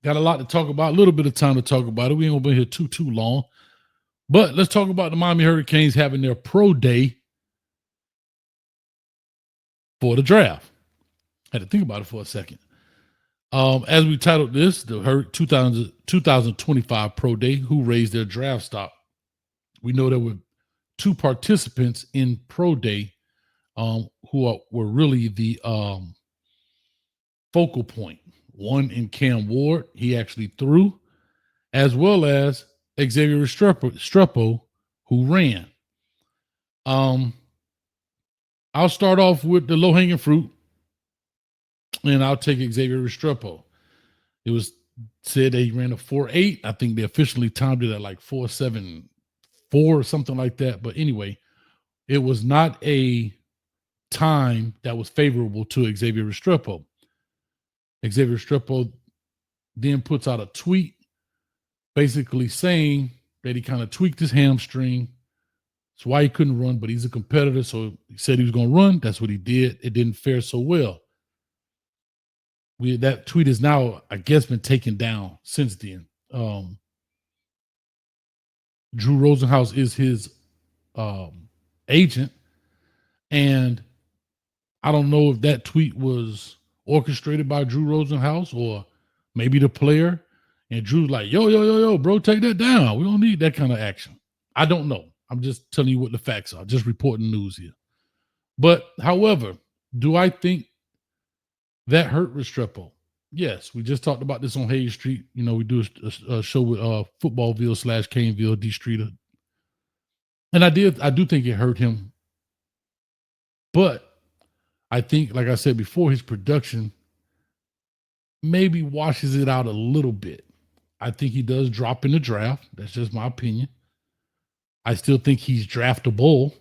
Got a lot to talk about, a little bit of time to talk about it. We ain't gonna be here too long. But let's talk about the Miami Hurricanes having their pro day for the draft. Had to think about it for a second. As we titled this, the 2025 Pro Day, who raised their draft stock. We know there were two participants in Pro Day were really the focal point. One in Cam Ward, he actually threw, as well as Xavier Restrepo, who ran. I'll start off with the low hanging fruit, and I'll take Xavier Restrepo. It was said that he ran a 4.8. I think they officially timed it at like 4.74 or something like that. But anyway, it was not a time that was favorable to Xavier Restrepo. Xavier Restrepo then puts out a tweet basically saying that he kind of tweaked his hamstring. That's why he couldn't run, but he's a competitor. So he said he was going to run. That's what he did. It didn't fare so well. That tweet is now, I guess, been taken down since then. Drew Rosenhaus is his agent. And I don't know if that tweet was orchestrated by Drew Rosenhaus or maybe the player. And Drew's like, yo, bro, take that down. We don't need that kind of action. I don't know. I'm just telling you what the facts are, just reporting news here. But, however, do I think that hurt Restrepo? Yes, we just talked about this on Hayes Street. You know, we do a show with Footballville / Caneville, D Streeter. And I do think it hurt him. But I think, like I said before, his production maybe washes it out a little bit. I think he does drop in the draft. That's just my opinion. I still think he's draftable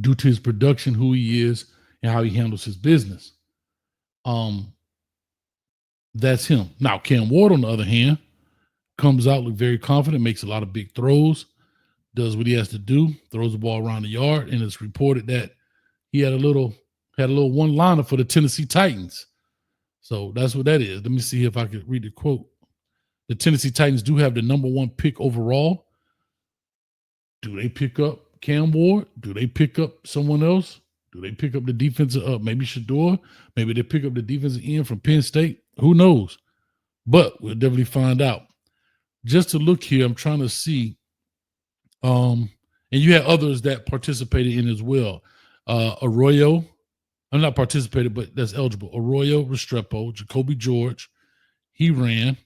due to his production, who he is, and how he handles his business. That's him. Now, Cam Ward, on the other hand, comes out, look very confident, makes a lot of big throws, does what he has to do, throws the ball around the yard, and it's reported that he had a little one-liner for the Tennessee Titans. So that's what that is. Let me see if I can read the quote. The Tennessee Titans do have the number 1 pick overall. Do they pick up Cam Ward? Do they pick up someone else? Do they pick up the defensive, maybe Shador? Maybe they pick up the defensive end from Penn State? Who knows? But we'll definitely find out. Just to look here, I'm trying to see. And you had others that participated in as well. Arroyo, I'm not participated, but that's eligible. Arroyo, Restrepo, Jacoby George, he ran.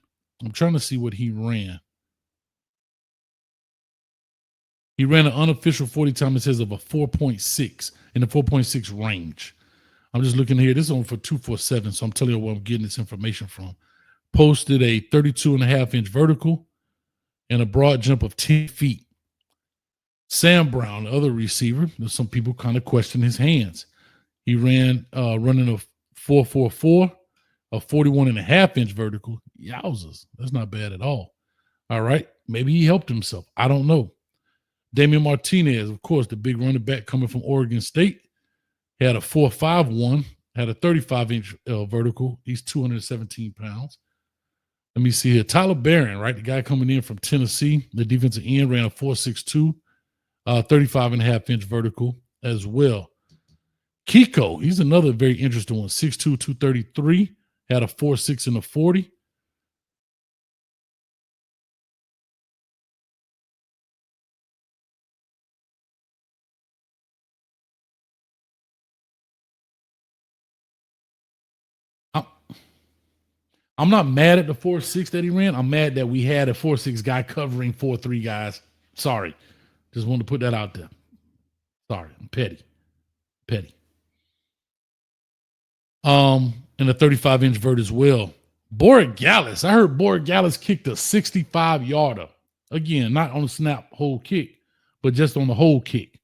I'm trying to see what he ran. He ran an unofficial 40 time, it says, of a 4.6 in the 4.6 range. I'm just looking here. This is on for 247, so I'm telling you where I'm getting this information from. Posted a 32.5-inch vertical and a broad jump of 10 feet. Sam Brown, the other receiver, there's some people kind of question his hands. He ran running a 4.44, a 41.5-inch vertical. Yowzers, that's not bad at all. All right, maybe he helped himself. I don't know. Damian Martinez, of course, the big running back coming from Oregon State, he had a 4.51, had a 35-inch vertical. He's 217 pounds. Let me see here. Tyler Barron, right? The guy coming in from Tennessee, the defensive end, ran a 4.62, 35.5-inch vertical as well. Kiko, he's another very interesting one. 6'2", 233, had a 4.6 in the 40. I'm not mad at the 4.6 that he ran. I'm mad that we had a 4.6 guy covering 4.3 guys. Sorry. Just wanted to put that out there. Sorry. I'm petty. And a 35-inch vert as well. Borregales. I heard Borregales kicked a 65-yarder. Again, not on the snap whole kick, but just on the whole kick.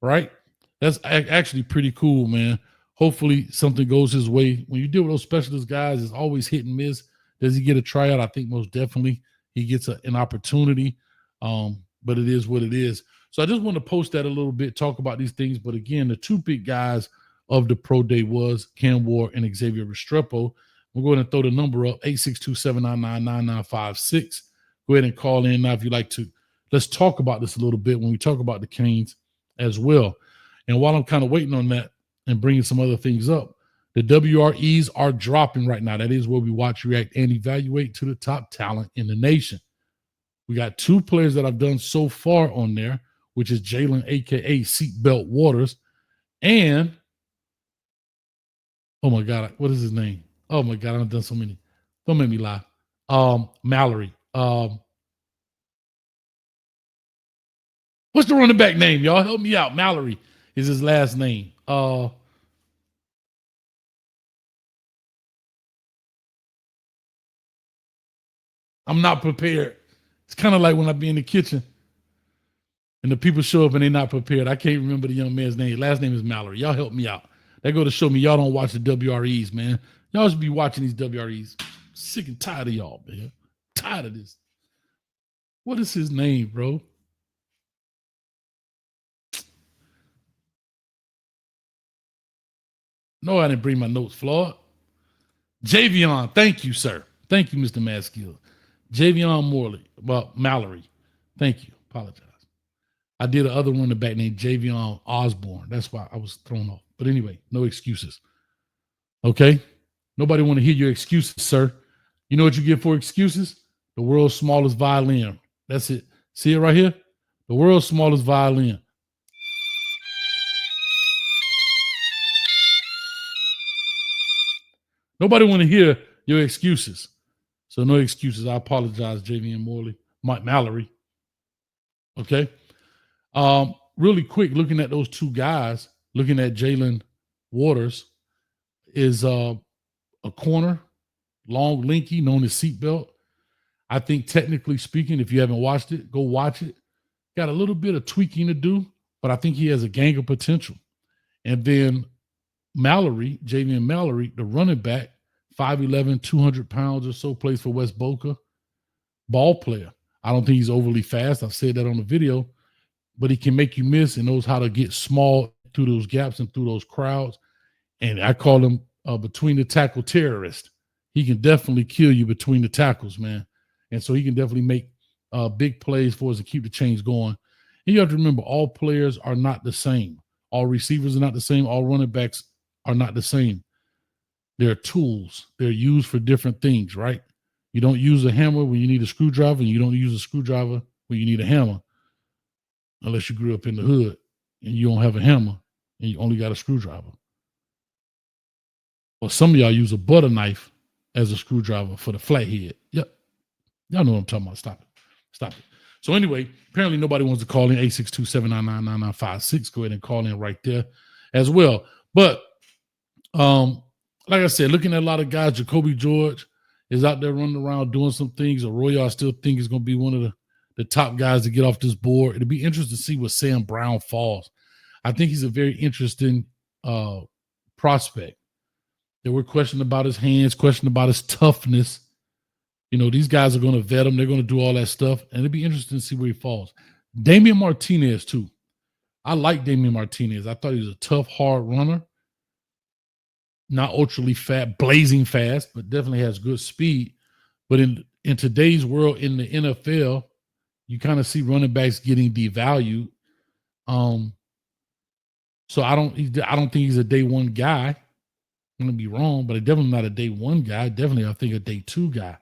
Right? That's actually pretty cool, man. Hopefully something goes his way. When you deal with those specialist guys, it's always hit and miss. Does he get a tryout? I think most definitely he gets an opportunity. But it is what it is. So I just want to post that a little bit, talk about these things. But again, the two big guys of the pro day was Cam Ward and Xavier Restrepo. We'll go ahead and throw the number up, 862-799-9956. Go ahead and call in now if you'd like to. Let's talk about this a little bit when we talk about the Canes as well. And while I'm kind of waiting on that and bringing some other things up, the W.R.Es are dropping right now. That is where we watch, react, and evaluate to the top talent in the nation. We got 2 players that I've done so far on there, which is Jalen, a.k.a. Seatbelt Waters, and, oh my God, what is his name? Oh my God, I've done so many. Don't make me lie. Mallory. What's the running back name, y'all? Help me out. Mallory is his last name. I'm not prepared. It's kind of like when I be in the kitchen and the people show up and they're not prepared. I can't remember the young man's name. Last name is Mallory. Y'all help me out. That go to show me y'all don't watch the W.R.Es, man. Y'all should be watching these W.R.Es. Sick and tired of y'all, man. Tired of this. What is his name, bro? No, I didn't bring my notes, Floyd. Javion. Thank you, sir. Thank you, Mr. Maskill. Javion Morley. Well, Mallory. Thank you. Apologize. I did another running back named Javion Osborne. That's why I was thrown off. But anyway, no excuses. Okay? Nobody want to hear your excuses, sir. You know what you get for excuses? The world's smallest violin. That's it. See it right here? The world's smallest violin. Nobody want to hear your excuses. So no excuses. I apologize, Javion Morley, Mike Mallory. Okay? Really quick, looking at those 2 guys, looking at Jalen Waters is a corner, long, lanky, known as Seatbelt. I think technically speaking, if you haven't watched it, go watch it. Got a little bit of tweaking to do, but I think he has a gang of potential. And then Mallory, Javion Mallory, the running back, 5'11", 200 pounds or so, plays for West Boca. Ball player. I don't think he's overly fast. I've said that on the video, but he can make you miss and knows how to get small through those gaps and through those crowds. And I call him between the tackle terrorist. He can definitely kill you between the tackles, man. And so he can definitely make big plays for us to keep the chains going. And you have to remember, all players are not the same. All receivers are not the same. All running backs are not the same. They're tools. They're used for different things, right? You don't use a hammer when you need a screwdriver, and you don't use a screwdriver when you need a hammer, unless you grew up in the hood and you don't have a hammer and you only got a screwdriver. Or some of y'all use a butter knife as a screwdriver for the flathead. Yep. Y'all know what I'm talking about. Stop it. Stop it. So anyway, apparently nobody wants to call in 862-799-9956. Go ahead and call in right there as well. But like I said, looking at a lot of guys, Jacoby George is out there running around doing some things. Arroyo, I still think is going to be one of the top guys to get off this board. It'll be interesting to see what Sam Brown falls. I think he's a very interesting prospect. There were questions about his hands, questions about his toughness. You know, these guys are going to vet him. They're going to do all that stuff. And it'll be interesting to see where he falls. Damian Martinez, too. I like Damian Martinez. I thought he was a tough, hard runner. Not ultra fat, blazing fast, but definitely has good speed. But in today's world, in the NFL, you kind of see running backs getting devalued. So I don't think he's a day one guy. I'm gonna be wrong, but definitely not a day one guy. Definitely, I think a day 2 guy.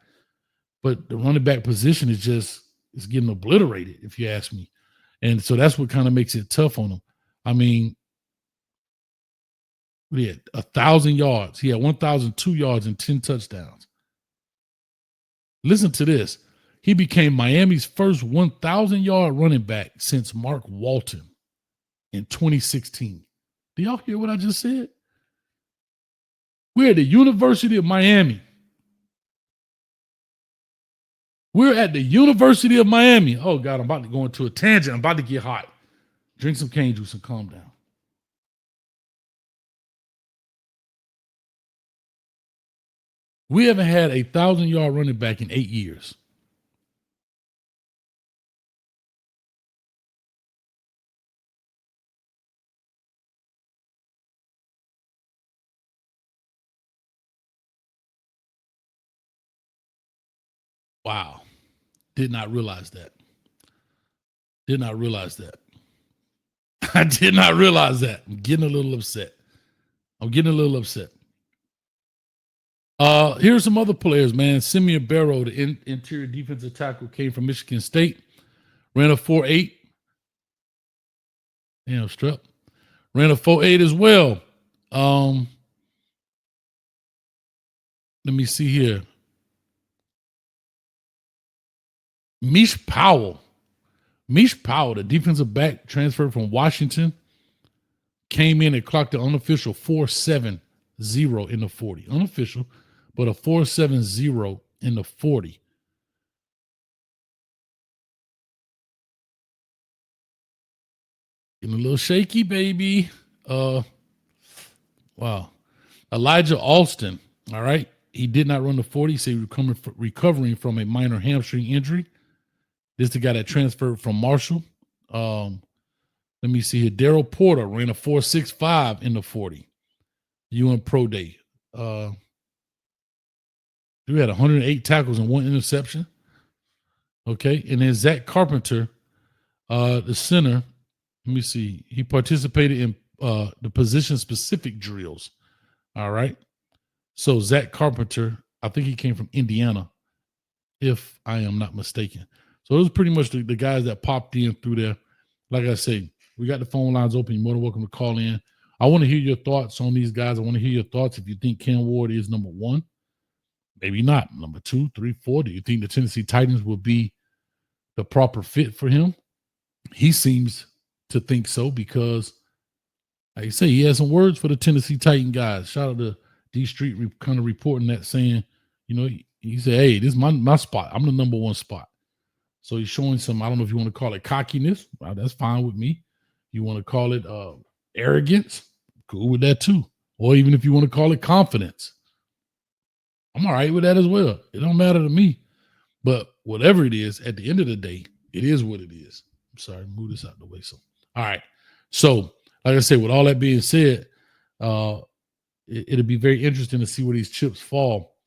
But the running back position is getting obliterated, if you ask me. And so that's what kind of makes it tough on him. I mean, he had 1,000 yards. He had 1,002 yards and 10 touchdowns. Listen to this. He became Miami's first 1,000-yard running back since Mark Walton in 2016. Do y'all hear what I just said? We're at the University of Miami. We're at the University of Miami. Oh, God, I'm about to go into a tangent. I'm about to get hot. Drink some cane juice and calm down. We haven't had a 1,000-yard running back in 8 years. Wow. Did not realize that. Did not realize that. I did not realize that. I'm getting a little upset. Here's some other players, man. Simeon Barrow, the interior defensive tackle, came from Michigan State. Ran a 4.8. Strep. Ran a 4.8 as well. Let me see here. Mish Powell, the defensive back, transferred from Washington, came in and clocked the unofficial 4.70 in the 40. Unofficial, but a 4.70 in the 40. Getting a little shaky, baby. Wow. Elijah Alston, all right. He did not run the 40, so he recovering from a minor hamstring injury. This is the guy that transferred from Marshall. Let me see here. Daryl Porter ran a 4.65 in the 40. UN Pro Day. We had 108 tackles and 1 interception. Okay. And then Zach Carpenter, the center, let me see. He participated in the position-specific drills. All right. So Zach Carpenter, I think he came from Indiana, if I am not mistaken. So those are pretty much the guys that popped in through there. Like I say, we got the phone lines open. You're more than welcome to call in. I want to hear your thoughts on these guys. I want to hear your thoughts if you think Cam Ward is number one. Maybe not. Number 2, 3, 4. Do you think the Tennessee Titans will be the proper fit for him? He seems to think so because, like I say, he has some words for the Tennessee Titan guys. Shout out to D Street kind of reporting that, saying, he said, hey, this is my spot. I'm the number 1 spot. So he's showing some, I don't know if you want to call it cockiness. That's fine with me. You want to call it arrogance? Cool with that too. Or even if you want to call it confidence, I'm all right with that as well. It don't matter to me. But whatever it is, at the end of the day, it is what it is. I'm sorry, move this out of the way. So, all right. So, like I said, with all that being said, it'll be very interesting to see where these chips fall